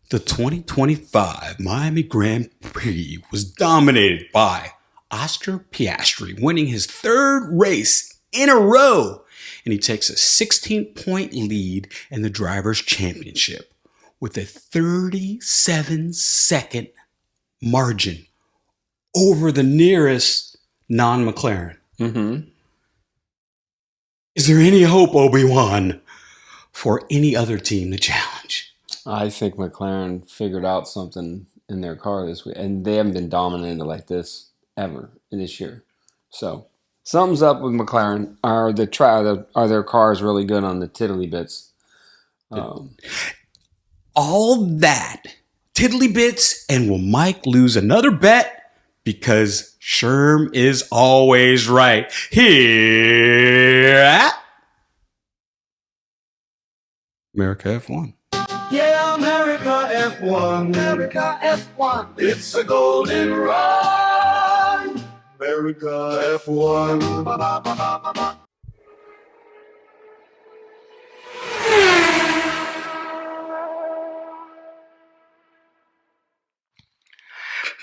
The 2025 Miami Grand Prix was dominated by Oscar Piastri, winning his third race in a row, and he takes a 16-point lead in the Drivers' Championship with a 37-second margin over the nearest non-McLaren. Mm-hmm. Is there any hope, Obi-Wan, for any other team to challenge? I think McLaren figured out something in their car this week, and they haven't been dominated like this ever this year. So, something's up with McLaren. Are their cars really good on the tiddly bits? All that tiddly bits, and will Mike lose another bet? Because Sherm is always right. Here at America F1. Yeah, America F1. America F1. It's a golden run. America F1.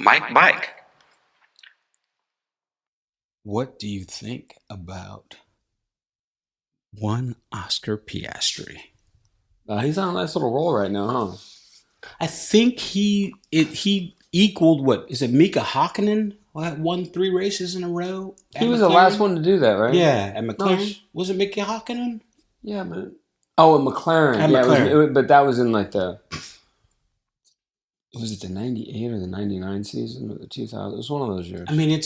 Mike. What do you think about one Oscar Piastri? He's on a nice little roll right now, huh? I think he equaled what is it? Mika Hakkinen won 3 races in a row. He was the last one to do that, right? Yeah, at McLaren. Was it Mika Hakkinen? Yeah, but at McLaren. At McLaren. McLaren. But that was in like the the 98 or the 99 season or the 2000? It was one of those years. I mean,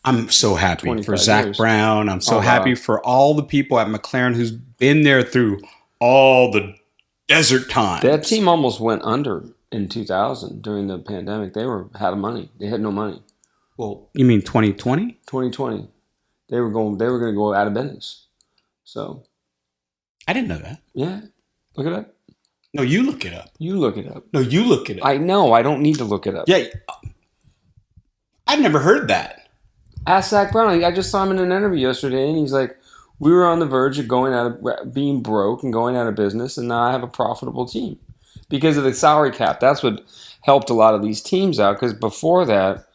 I'm so happy for 25 Zach years. Brown. I'm so happy for all the people at McLaren who's been there through all the desert times. That team almost went under in 2000 during the pandemic. They had money. They had no money. Well, you mean 2020? 2020. They were going to go out of business. So, I didn't know that. yeah. Look it up. No, you look it up. You look it up. No, you look it up. I know. I don't need to look it up. Yeah. I've never heard that. Ask Zach Brown. I just saw him in an interview yesterday, and he's like, we were on the verge of being broke and going out of business, and now I have a profitable team because of the salary cap. That's what helped a lot of these teams out, because before that,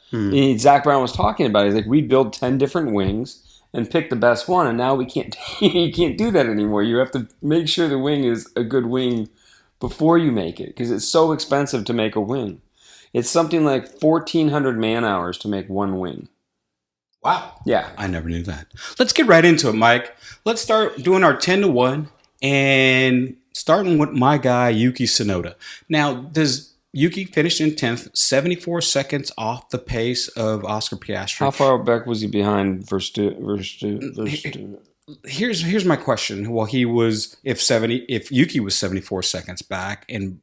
Zach Brown was talking about it. He's like, we build 10 different wings and pick the best one, and now we can't you can't do that anymore. You have to make sure the wing is a good wing before you make it, because it's so expensive to make a wing. It's something like 1,400 man-hours to make one wing. Wow. Yeah. I never knew that. Let's get right into it, Mike. Let's start doing our 10-1 and starting with my guy, Yuki Tsunoda. Now, does Yuki finish in 10th, 74 seconds off the pace of Oscar Piastri? How far back was he behind Here's my question. Well, if Yuki was 74 seconds back and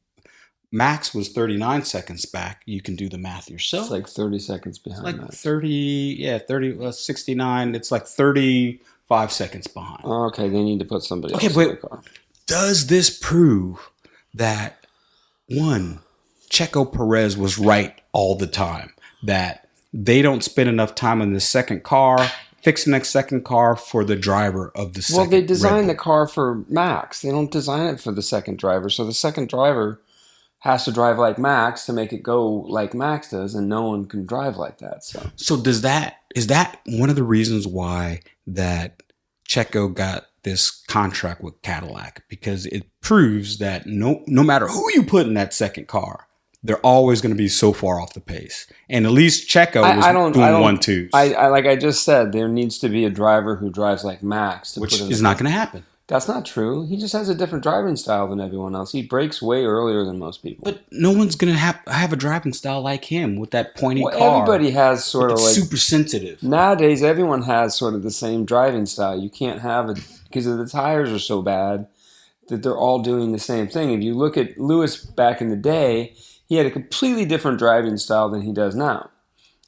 Max was 39 seconds back, you can do the math yourself. It's like 30 seconds behind like that. 69. It's like 35 seconds behind. Oh, okay, they need to put somebody else in the car. Does this prove that, one, Checo Perez was right all the time, that they don't spend enough time in the second car, fixing the second car for the driver of the second? Well, they designed the car for Max. They don't design it for the second driver. So the second driver has to drive like Max to make it go like Max does, and no one can drive like that. So is that one of the reasons why that Checo got this contract with Cadillac? Because it proves that no matter who you put in that second car, they're always going to be so far off the pace. And at least Checo was doing 1-2s. Like I just said, there needs to be a driver who drives like Max. Which is not going to happen. That's not true. He just has a different driving style than everyone else. He brakes way earlier than most people. But no one's going to have a driving style like him with that pointy car. Everybody has sort of like... super sensitive. Nowadays, everyone has sort of the same driving style. You can't have it because the tires are so bad that they're all doing the same thing. If you look at Lewis back in the day, he had a completely different driving style than he does now.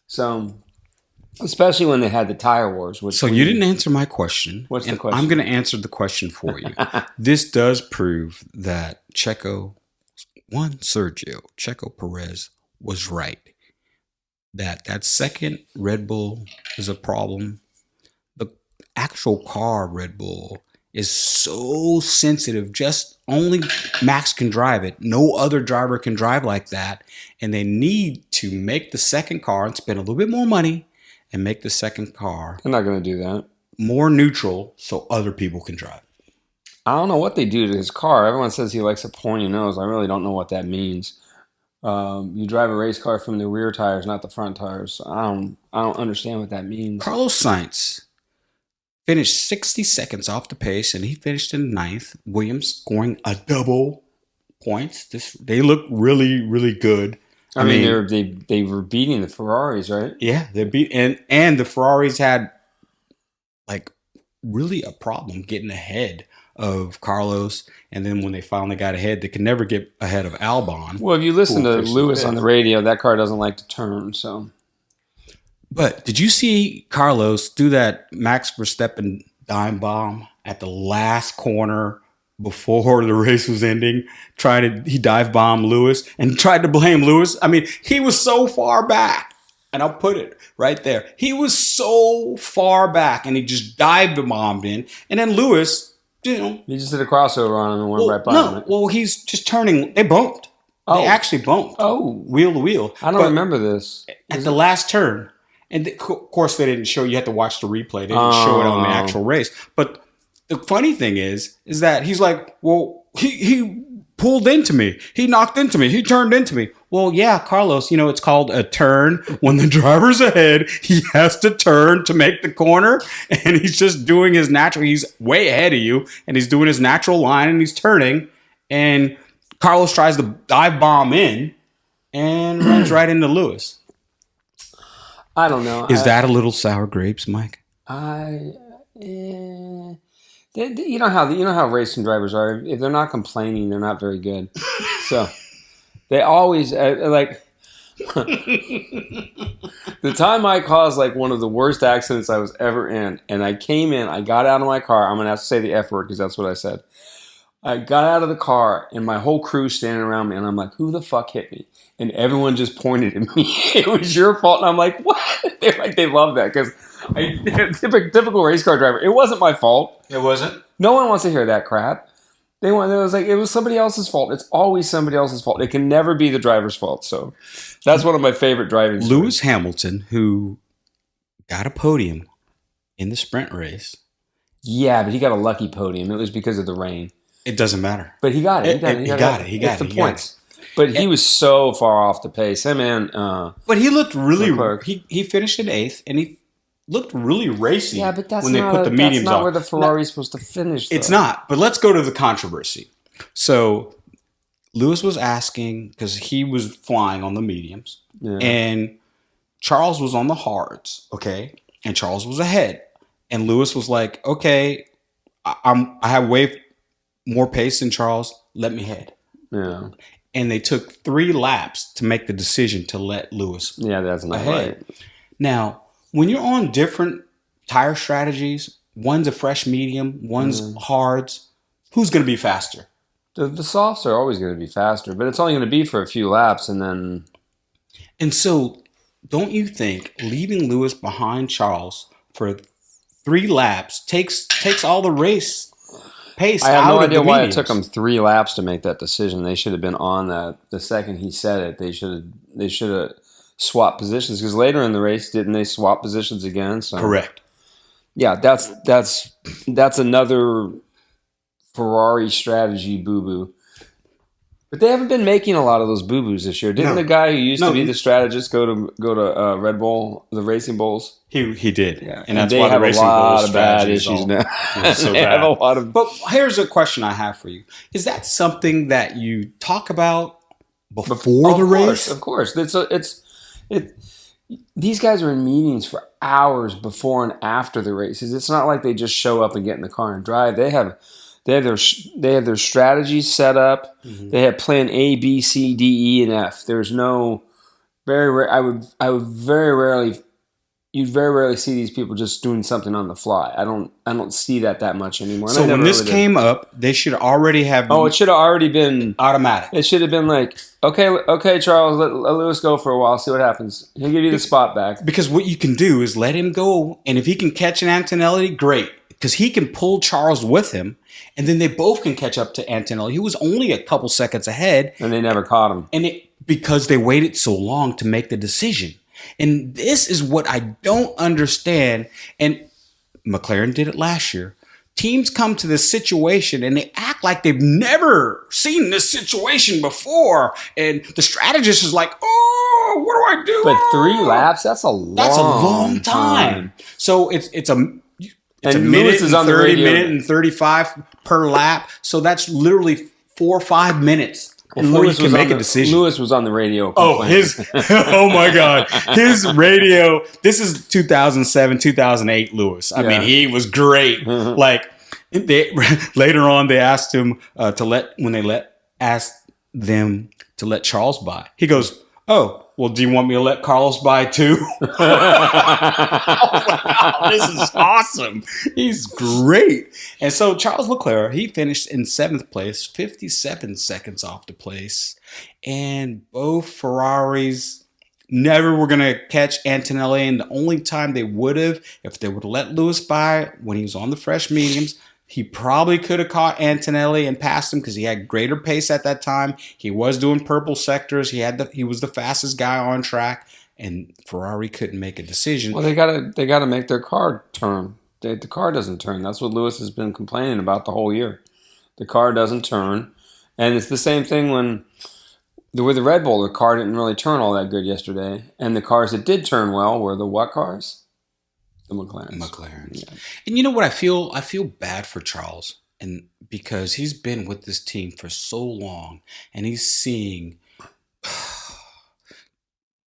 So... especially when they had the tire wars. So you didn't answer my question. What's the question? I'm going to answer the question for you. This does prove that Sergio Checo Perez was right. That second Red Bull is a problem. The actual car Red Bull is so sensitive. Just only Max can drive it. No other driver can drive like that. And they need to make the second car and spend a little bit more money and make the second car They're not going to do that. more neutral so other people can drive. I don't know what they do to his car. Everyone says he likes a pointy nose. I really don't know what that means. You drive a race car from the rear tires, not the front tires. I don't understand what that means. Carlos Sainz finished 60 seconds off the pace, and he finished in ninth. Williams scoring a double points. They look really, really good. I mean, they were beating the Ferraris, right? Yeah, they beat and the Ferraris had like really a problem getting ahead of Carlos, and then when they finally got ahead, they could never get ahead of Albon. Well, if you listen to Lewis on the radio, that car doesn't like to turn, so. But did you see Carlos do that Max Verstappen dime bomb at the last corner before the race was ending? He dive bombed Lewis and tried to blame Lewis. I mean, he was so far back. And I'll put it right there. He was so far back, and he just dive bombed in. And then Lewis, he just did a crossover on him and went right by him. Well, he's just turning. They bumped. Oh. They actually bumped. Oh. Wheel to wheel. I don't remember this. At the last turn. And of course, they didn't show. You had to watch the replay. They didn't show it on the actual race. But the funny thing is that he's like, well, he pulled into me. He knocked into me. He turned into me. Well, yeah, Carlos, it's called a turn. When the driver's ahead, he has to turn to make the corner. And he's just doing his natural. He's way ahead of you. And he's doing his natural line. And he's turning. And Carlos tries to dive bomb in and runs right into Lewis. I don't know. Is that a little sour grapes, Mike? You know how racing drivers are. If they're not complaining, they're not very good. So they always like the time I caused like one of the worst accidents I was ever in, and I came in, I got out of my car. I'm gonna have to say the F word because that's what I said. I got out of the car and my whole crew's standing around me, and I'm like, "Who the fuck hit me?" And everyone just pointed at me. It was your fault, and I'm like, "What?" They're like, they love that because. Typical race car driver. It wasn't my fault. It wasn't. No one wants to hear that crap. It was somebody else's fault. It's always somebody else's fault. It can never be the driver's fault. So that's one of my favorite driving stories. Lewis Hamilton, who got a podium in the sprint race. Yeah, but he got a lucky podium. It was because of the rain. It doesn't matter. But he got it. He got it. It's the points. But he was so far off the pace. Hey, man. But he looked really. He finished in 8th, and he looked really racy. Yeah, but that's when they put the mediums that's not on. where the Ferrari's supposed to finish. Though. It's not. But let's go to the controversy. So Lewis was asking because he was flying on the mediums, and Charles was on the hards. Okay, and Charles was ahead, and Lewis was like, "Okay, I have way more pace than Charles. Let me head." Yeah. And they took 3 laps to make the decision to let Lewis. Yeah, that's not ahead. right. Now, when you're on different tire strategies, one's a fresh medium, one's hards, who's going to be faster? The softs are always going to be faster, but it's only going to be for a few laps, and then. And so, don't you think leaving Lewis behind Charles for 3 laps takes all the race pace out of the mediums? I have no idea why it took them 3 laps to make that decision. They should have been on that the second he said it. They should have swapped positions because later in the race, didn't they swap positions again? So, correct. Yeah, that's another Ferrari strategy boo-boo. But they haven't been making a lot of those boo-boos this year. Didn't the guy who used to be the strategist go to Red Bull, the Racing Bulls? He did. Yeah. And that's why the Racing Bulls have a lot of bad issues now. So they have a lot of. But here's a question I have for you: is that something that you talk about before the race? Of course, these guys are in meetings for hours before and after the races. It's not like they just show up and get in the car and drive. They have their strategies set up. Mm-hmm. They have plan A, B, C, D, E, and F. There's no you'd very rarely see these people just doing something on the fly. I don't see that much anymore. So when this came up, they should already have. Oh, it should have already been automatic. It should have been like, okay, Charles, let Lewis go for a while, see what happens. He'll give you the spot back. Because what you can do is let him go, and if he can catch an Antonelli, great. because he can pull Charles with him, and then they both can catch up to Antonelli. He was only a couple seconds ahead. And they never caught him. And because they waited so long to make the decision. And this is what I don't understand. And McLaren did it last year. Teams come to this situation and they act like they've never seen this situation before. And the strategist is like, oh, what do I do? But 3 laps, that's a long time. So it's a and minute Lewis is and on the 30, radio. minute and 35 per lap. So that's literally 4 or 5 minutes before Lewis you can was make a decision. Lewis was on the radio. Oh, complaining. oh my God. His radio, this is 2007, 2008 Lewis. I mean, he was great. Mm-hmm. Like, later on, they asked him asked them to let Charles by. He goes, oh, well, do you want me to let Carlos by too? Oh my God, this is awesome. He's great. And so Charles Leclerc, he finished in 7th place, 57 seconds off the place. And both Ferraris never were going to catch Antonelli. And the only time they would have, if they would have let Lewis by when he was on the fresh mediums, he probably could have caught Antonelli and passed him because he had greater pace at that time. He was doing purple sectors. He was the fastest guy on track, and Ferrari couldn't make a decision. Well, they gotta make their car turn. The car doesn't turn. That's what Lewis has been complaining about the whole year. The car doesn't turn, and it's the same thing with the Red Bull. The car didn't really turn all that good yesterday, and the cars that did turn well were the what cars? The McLarens. Yeah. And you know what I feel? I feel bad for Charles, and because he's been with this team for so long, and he's seeing.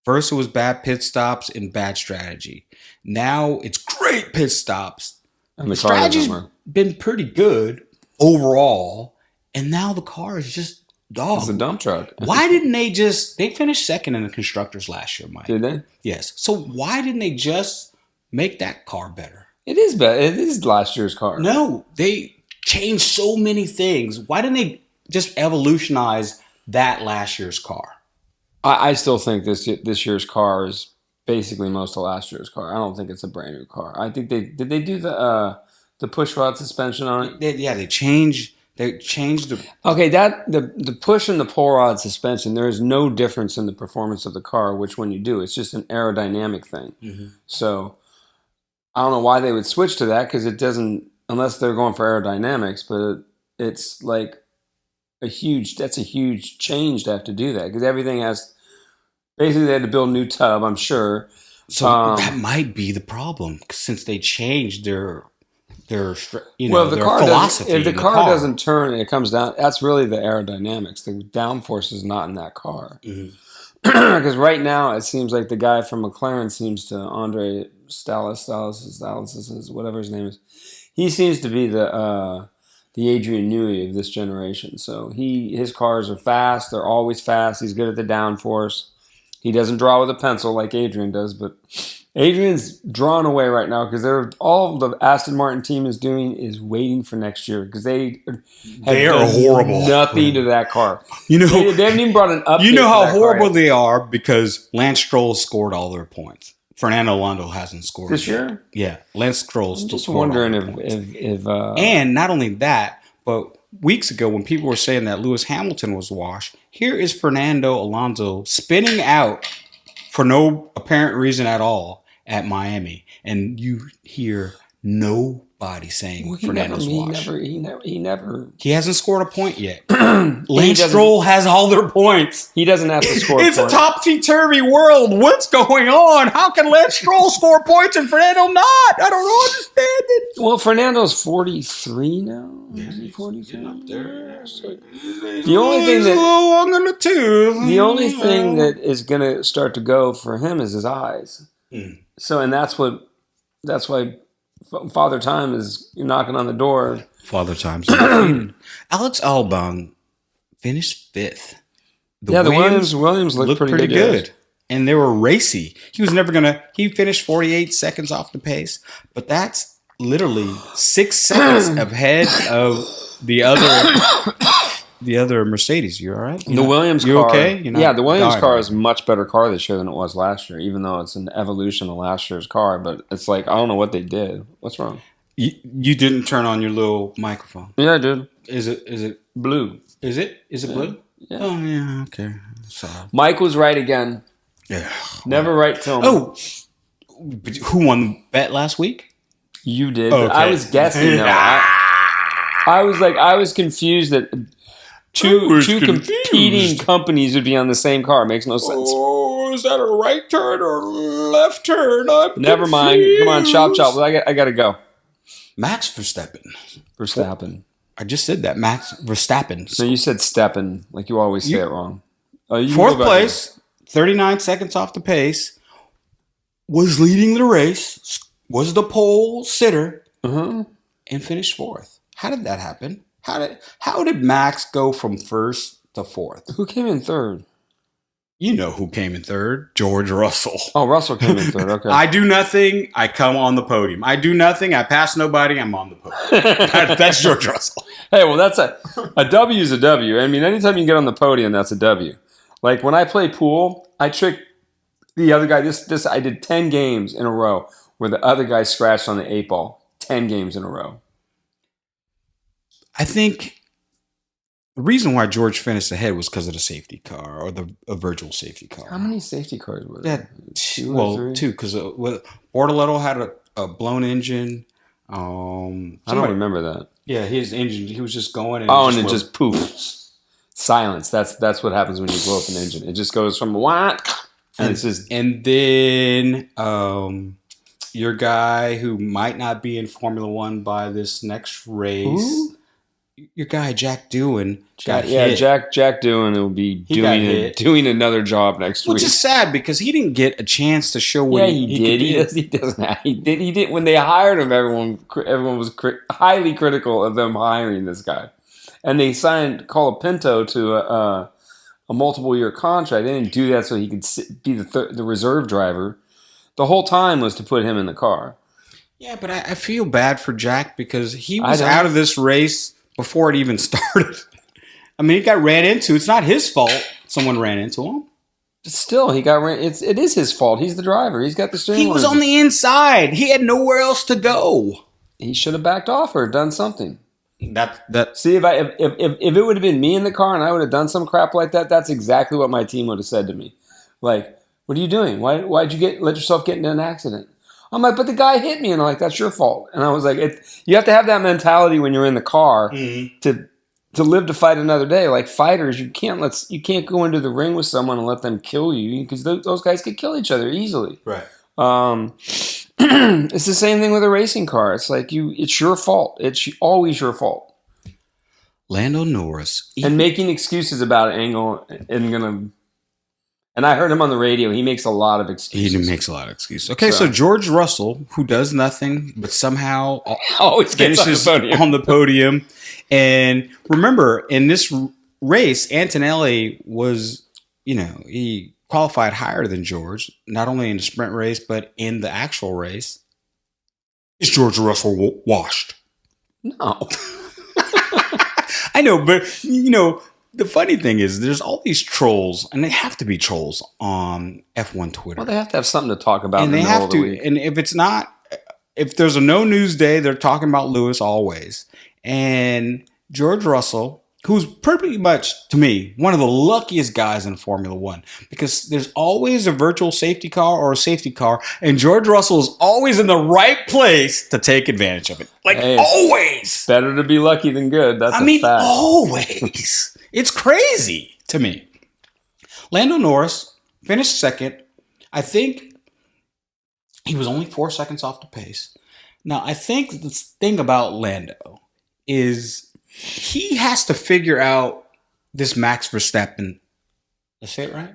First, it was bad pit stops and bad strategy. Now it's great pit stops. And the strategy's been pretty good overall, and now the car is just dog. It's a dump truck. Why didn't they finished second in the constructors last year, Mike? Did they? Yes. So why didn't they just make that car better? It is better. It is last year's car. No, they changed so many things. Why didn't they just evolutionize that last year's car? I still think this year's car is basically most of last year's car. I don't think it's a brand new car. I think they do the push rod suspension on it. They changed the. Okay, the push and the pull rod suspension. There is no difference in the performance of the car. Which one you do, it's just an aerodynamic thing. Mm-hmm. So I don't know why they would switch to that because it doesn't, unless they're going for aerodynamics. But it's like that's a huge change to have to do that because everything has. Basically, they had to build a new tub. I'm sure. So that might be the problem since they changed their car philosophy. If the car doesn't turn and it comes down, that's really the aerodynamics. The downforce is not in that car. Because right now it seems like the guy from McLaren seems to Andre Stallis, whatever his name is. He seems to be the Adrian Newey of this generation. So his cars are fast. They're always fast. He's good at the downforce. He doesn't draw with a pencil like Adrian does, but Adrian's drawn away right now because all the Aston Martin team is doing is waiting for next year because they are horrible. Nothing to that car. They haven't even brought an update. You know how horrible they are because Lance Stroll scored all their points. Fernando Alonso hasn't scored this year. Yeah, Lance Stroll still just scored. Wondering if and not only that, but weeks ago when people were saying that Lewis Hamilton was washed, here is Fernando Alonso spinning out for no apparent reason at all at Miami, and you hear nobody saying Fernando's washed. He hasn't scored a point yet. Lance Stroll has all their points. He doesn't have to score. It's a topsy-turvy world. What's going on? How can Lance Stroll score points and Fernando not? I don't understand it. Well, Fernando's 43 now. Yeah, is he 43? Up there. The only thing a little long in the tooth. The only thing that is going to start to go for him is his eyes. So, and that's why Father Time is knocking on the door. Father Time's undefeated. Alex Albon finished 5th. The Williams looked pretty good. Yes. And they were racy. He was never he finished 48 seconds off the pace, but that's literally 6 seconds ahead of the other Mercedes. You all right? The Williams car. You okay? The Williams car is a much better car this year than it was last year, even though it's an evolution of last year's car. But it's like, I don't know what they did. What's wrong? You didn't turn on your little microphone. Yeah, I did. Is it Blue. Is it blue? Yeah. Oh yeah. Okay. Sorry. Mike was right again. Yeah. Never right till But who won the bet last week? You did. Okay. But I was guessing though. I was confused that two competing companies would be on the same car. It makes no sense. Oh, is that a right turn or left turn? Never mind. Come on, chop. I gotta go. Max Verstappen. I just said that. Max Verstappen. No, you said Steppen. Like you always say it wrong. Fourth place, 39 seconds off the pace. Was leading the race. Was the pole sitter. And finished fourth. How did that happen? How did Max go from first to fourth? Who came in third? You know who came in third. George Russell. Oh, Russell came in third. Okay. I do nothing. I come on the podium. I do nothing. I pass nobody. I'm on the podium. That's George Russell. Hey, well, that's a W is a W. I mean, anytime you get on the podium, that's a W. Like when I play pool, I trick the other guy. This I did 10 games in a row where the other guy scratched on the 8-ball. 10 games in a row. I think the reason why George finished ahead was because of the safety car or a virtual safety car. How many safety cars were there? Two, because Bortoletto had a blown engine. I don't remember that. Yeah, his engine. He was just going. And it just poof. Silence. That's what happens when you blow up an engine. It just goes from what, and it's just. And then your guy who might not be in Formula One by this next race. Who? Your guy Jack Doohan got hit. Jack Doohan will be doing another job next week. Which is sad because he didn't get a chance to show what he did. He doesn't. He did. When they hired him, everyone was highly critical of them hiring this guy, and they signed Colapinto to a multiple year contract. They didn't do that so he could be the reserve driver. The whole time was to put him in the car. Yeah, but I feel bad for Jack because he was out of this race before it even started. I mean, he got ran into. It's not his fault someone ran into him. But still, he got ran. It is his fault. He's the driver. He's got the steering wheel. He was on the inside. He had nowhere else to go. He should have backed off or done something. That See, if it would have been me in the car and I would have done some crap like that, that's exactly what my team would have said to me. Like, what are you doing? Why'd you let yourself get into an accident? I'm like, but the guy hit me, and I'm like, that's your fault. And I was like, you have to have that mentality when you're in the car to live to fight another day. Like fighters, you can't go into the ring with someone and let them kill you because those guys could kill each other easily. Right. It's the same thing with a racing car. It's like it's your fault. It's always your fault. Lando Norris and making excuses about it ain't gonna. And I heard him on the radio. He makes a lot of excuses. He makes a lot of excuses. Okay, so George Russell, who does nothing but somehow always finishes on the podium. And remember, in this race, Antonelli was, he qualified higher than George, not only in the sprint race, but in the actual race. Is George Russell washed? No. I know, but, the funny thing is there's all these trolls, and they have to be trolls on F1 Twitter. Well, they have to have something to talk about and in the middle of the week. And if there's a no news day, they're talking about Lewis always. And George Russell, who's pretty much, to me, one of the luckiest guys in Formula One, because there's always a virtual safety car or a safety car, and George Russell is always in the right place to take advantage of it. Always. Better to be lucky than good. That's a fact. Always. It's crazy to me. Lando Norris finished second. I think he was only 4 seconds off the pace. Now, I think the thing about Lando is he has to figure out this Max Verstappen. Did I say it right?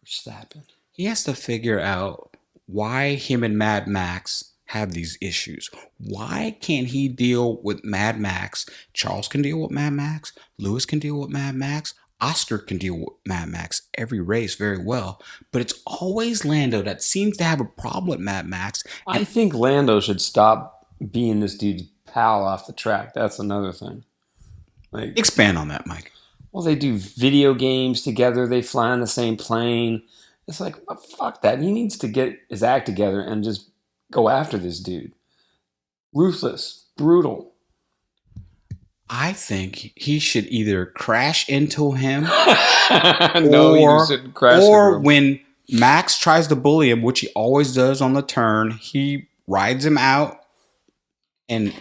Verstappen. He has to figure out why him and Mad Max have these issues. Why can't he deal with Mad Max? Charles can deal with Mad Max. Lewis can deal with Mad Max. Oscar can deal with Mad Max every race very well. But it's always Lando that seems to have a problem with Mad Max. I think Lando should stop being this dude's pal off the track. That's another thing. Expand on that, Mike. Well, they do video games together. They fly on the same plane. It's like, fuck that. He needs to get his act together and just go after this dude. Ruthless, brutal. I think he should either crash into him No, you shouldn't crash or into him. when Max tries to bully him, which he always does on the turn, he rides him out, and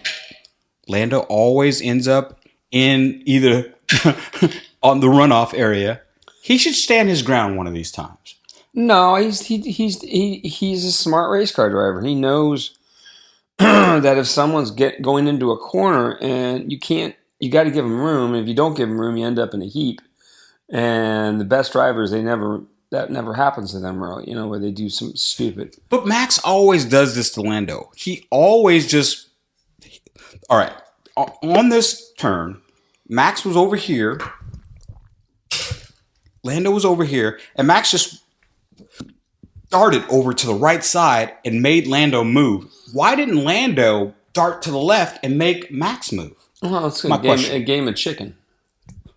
Lando always ends up in either on the runoff area. He should stand his ground one of these times. No, he's a smart race car driver. He knows that if someone's going into a corner and you got to give him room. If you don't give him room, you end up in a heap. And the best drivers, that never happens to them, really. You know, where they do some stupid. But Max always does this to Lando. He always just, all right, on this turn, Max was over here, Lando was over here, and Max just darted over to the right side and made Lando move. Why didn't Lando dart to the left and make Max move? Well, it's My a game of chicken.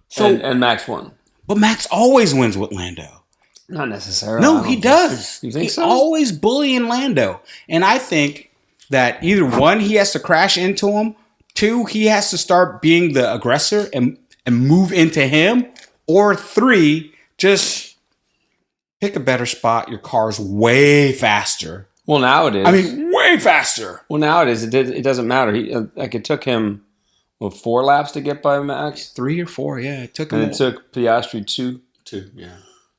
So, and Max won. But Max always wins with Lando. Not necessarily. No, he does. You think He's so? always bullying Lando. And I think that either one, he has to crash into him. Two, he has to start being the aggressor and move into him. Or three, just pick a better spot. Your car's way faster. Well, now it is. I mean, way faster. Well, now it is. It doesn't matter. It took him 4 laps to get by Max. 3 or 4, yeah. It took him. And it took Piastri 2. 2, yeah.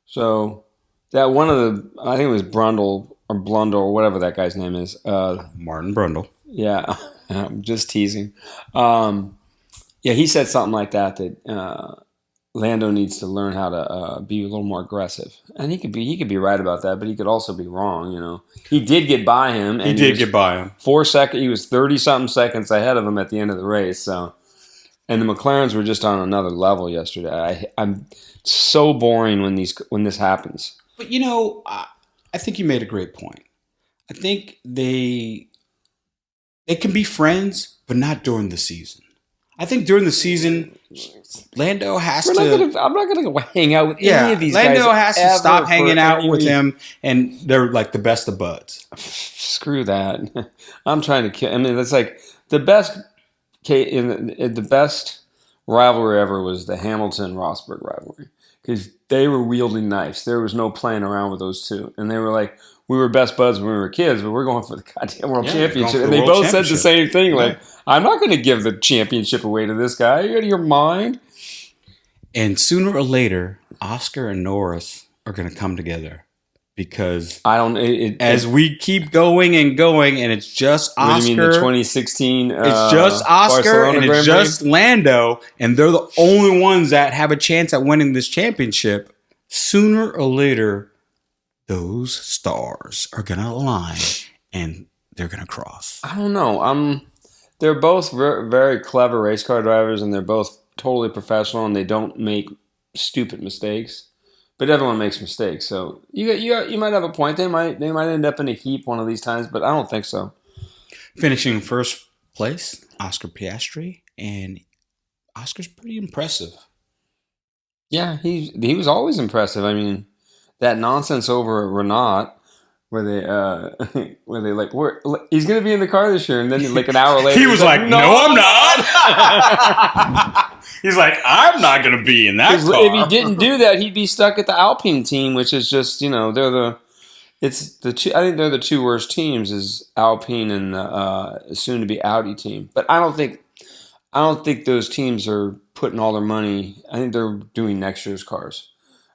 So that one of the, I think it was Brundle or Blundell or whatever that guy's name is. Martin Brundle. Yeah, I'm just teasing. Yeah, he said something like that Lando needs to learn how to be a little more aggressive, and he could be right about that, but he could also be wrong. You know, he did get by him. And He did get by him. 4 seconds. He was 30-something seconds ahead of him at the end of the race. So, and the McLarens were just on another level yesterday. I'm so boring when this happens. But you know, I think you made a great point. I think they can be friends, but not during the season. I think during the season, Lando has to. I'm not gonna go hang out with any of these guys. Lando has to stop hanging out with him. him, and they're like the best of buds. Screw that. I'm trying to kill. I mean, that's like the best. The best rivalry ever was the Hamilton-Rosberg rivalry because they were wielding knives. There was no playing around with those two, and they were like, we were best buds when we were kids, but we're going for the goddamn world championship. And they both said the same thing, like, I'm not going to give the championship away to this guy. Are you out of your mind? And sooner or later, Oscar and Norris are going to come together because as we keep going, and it's just Oscar. What do you mean, the 2016? It's just Oscar Barcelona and it's Grand Prix? just Lando, and they're the only ones that have a chance at winning this championship. Sooner or later, those stars are going to align and they're going to cross. I don't know. They're both very, very clever race car drivers, and they're both totally professional, and they don't make stupid mistakes. But everyone makes mistakes, so you might have a point. They might end up in a heap one of these times, but I don't think so. Finishing first place, Oscar Piastri, and Oscar's pretty impressive. Yeah, he was always impressive. I mean, that nonsense over at Renault, where they like, he's going to be in the car this year, and then like an hour later, he was like, "No, I'm not." He's like, "I'm not going to be in that car." If he didn't do that, he'd be stuck at the Alpine team, which is just, you know, I think they're the two worst teams, is Alpine and the soon to be Audi team. But I don't think those teams are putting all their money. I think they're doing next year's cars.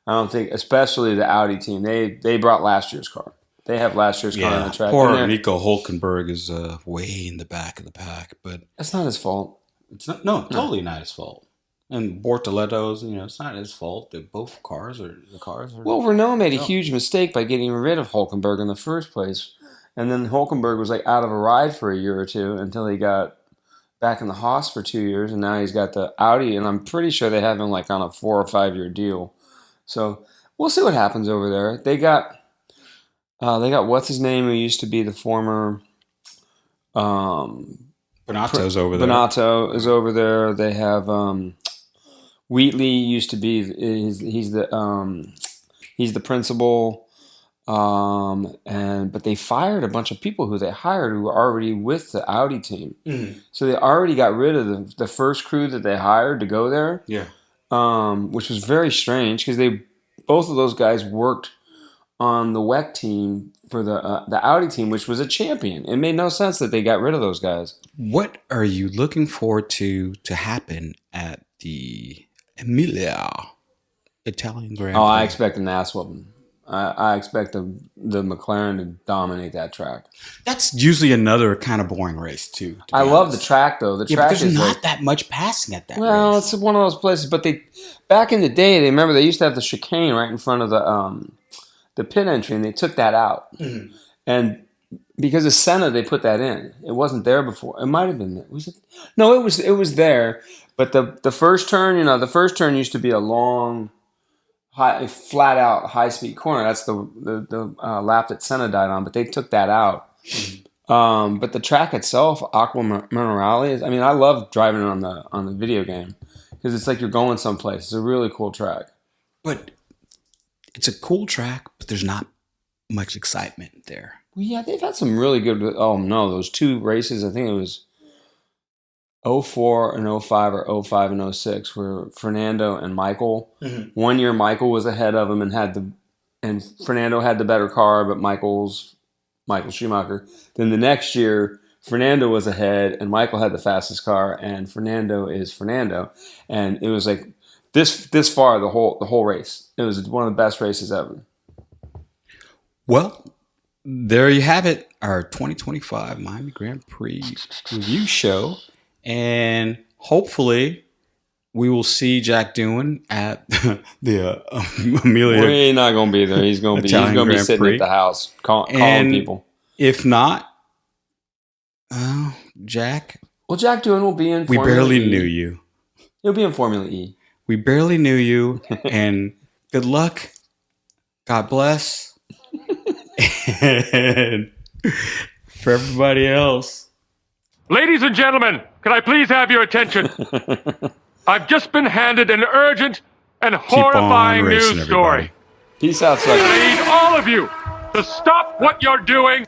I don't think, especially the Audi team. They brought last year's car. They have last year's car on the track. Poor Mika Hulkenberg is way in the back of the pack, but that's not his fault. It's not. No, totally not his fault. And Bortoletto's, you know, it's not his fault. Both cars are the cars. Well, Renault made a huge mistake by getting rid of Hulkenberg in the first place, and then Hulkenberg was like out of a ride for a year or two until he got back in the Haas for 2 years, and now he's got the Audi, and I'm pretty sure they have him like on a 4 or 5 year deal. So we'll see what happens over there. They got what's his name, who used to be the former. Bonato's over there. Bonato is over there. They have Wheatley used to be. He's the principal. But they fired a bunch of people who they hired who were already with the Audi team. So they already got rid of the first crew that they hired to go there. Yeah. Which was very strange because both of those guys worked on the WEC team for the Audi team, which was a champion. It made no sense that they got rid of those guys. What are you looking forward to happen at the Emilia Italian Grand Prix? Oh, I expect an ass whooping. I expect the McLaren to dominate that track. That's usually another kind of boring race too. I love the track though. The track but there's is not that much passing at that race. Well, it's one of those places. But back in the day, they used to have the chicane right in front of the pit entry, and they took that out. And because of Senna, they put that in. It wasn't there before. It might have been there. Was it? No, it was there. But the first turn, the first turn used to be a long, flat out high speed corner. That's the lap that Senna died on. But they took that out. But the track itself, Aqua Minerale, is. I mean, I love driving it on the video game because it's like you're going someplace. It's a really cool track. But it's a cool track, but there's not much excitement there. Well, yeah, they've had some really good. Oh no, those two races. I think it was 04 and 05 or 05 and 06 where Fernando and Michael. 1 year Michael was ahead of him and Fernando had the better car, but Michael Schumacher. Then the next year Fernando was ahead and Michael had the fastest car and Fernando is Fernando. And it was like this far the whole race. It was one of the best races ever. Well, there you have it, our 2025 Miami Grand Prix review show. And hopefully we will see Jack Doohan at the Emilia. Well, he's not going to be there. He's going to be sitting Prix. at the house calling people. If not, Jack. Well, Jack Doohan will be in Formula We barely E. knew you. He'll be in Formula E. We barely knew you. And good luck. God bless. And for everybody else. Ladies and gentlemen, can I please have your attention? I've just been handed an urgent and horrifying news story. Peace out, I sucker. need all of you to stop what you're doing